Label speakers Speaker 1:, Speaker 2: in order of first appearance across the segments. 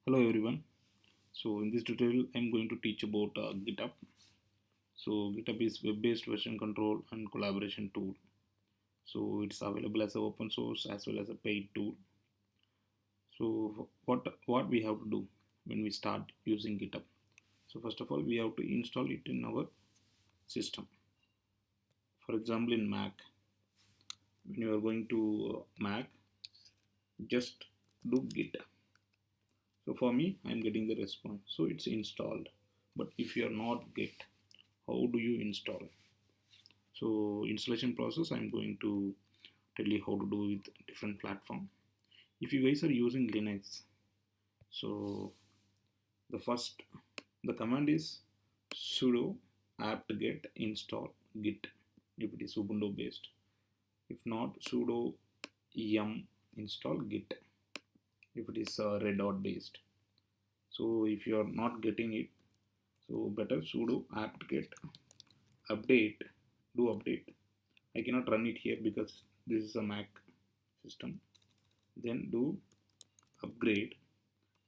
Speaker 1: Hello everyone. So in this tutorial I'm going to teach about GitHub. So GitHub is web-based version control and collaboration tool. So it's available as an open source as well as a paid tool. So what we have to do when we start using GitHub? So first of all we have to install it in our system. For example, in Mac, when you are going to Mac, just do git. So for me, I'm getting the response. So it's installed. But if you are not git, how do you install? So installation process, I'm going to tell you how to do with different platform. If you guys are using Linux, so the command is sudo apt-get install git if it is Ubuntu based. If not, sudo yum install git if it is red dot based. So if you are not getting it, so better sudo apt-get update, do update. I cannot run it here because this is a Mac system. Then do upgrade.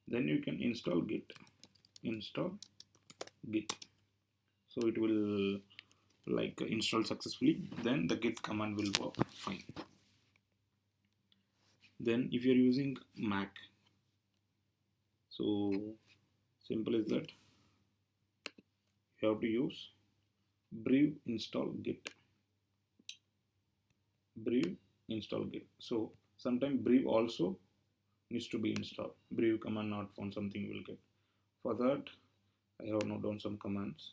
Speaker 1: Then you can install git. So it will like install successfully. Then the git command will work fine. Then if you're using Mac, so simple as that. You have to use Brew install git. Brew install git. So sometimes Brew also needs to be installed. Brew command not found, something you will get. For that, I have noted down some commands.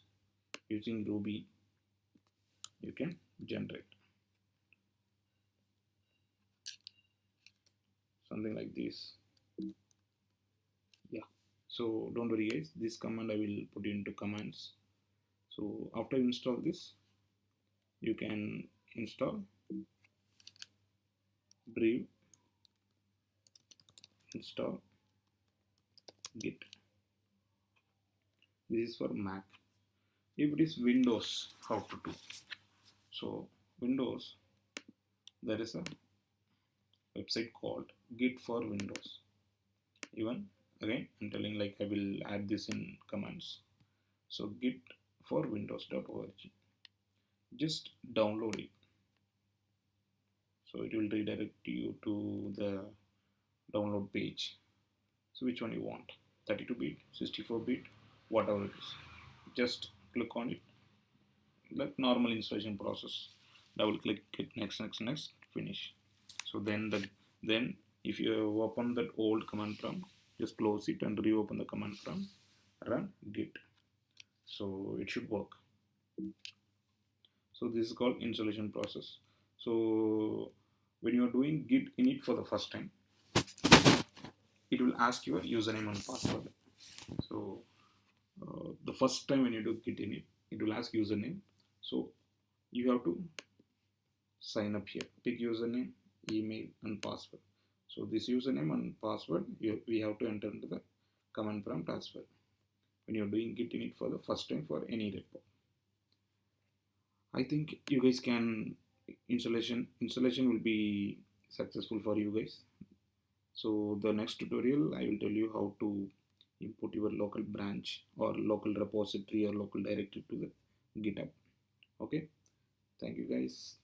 Speaker 1: Using Ruby, you can generate something like this. Yeah. So don't worry, guys. This command I will put into commands. So after install this, you can install Brew install git. This is for Mac. If it is Windows, how to do? So Windows, there is a website called Git for Windows. Even again, I'm telling like I will add this in commands. So git for windows.org. Just download it. So it will redirect you to the download page. So which one you want? 32-bit, 64-bit, whatever it is. Just click on it. Like normal installation process. Double click it, next, finish. So then if you open that old command prompt, just close it and reopen the command prompt, run git. So it should work. So this is called installation process. So when you are doing git init for the first time, it will ask your username and password. So the first time when you do git init, it will ask username. So you have to sign up here, pick username, email and password. So this username and password we have to enter into the command prompt as well when you're doing git init for the first time for any repo. I think you guys can installation will be successful for you guys. So the next tutorial I will tell you how to import your local branch or local repository or local directory to the GitHub. Okay, thank you guys.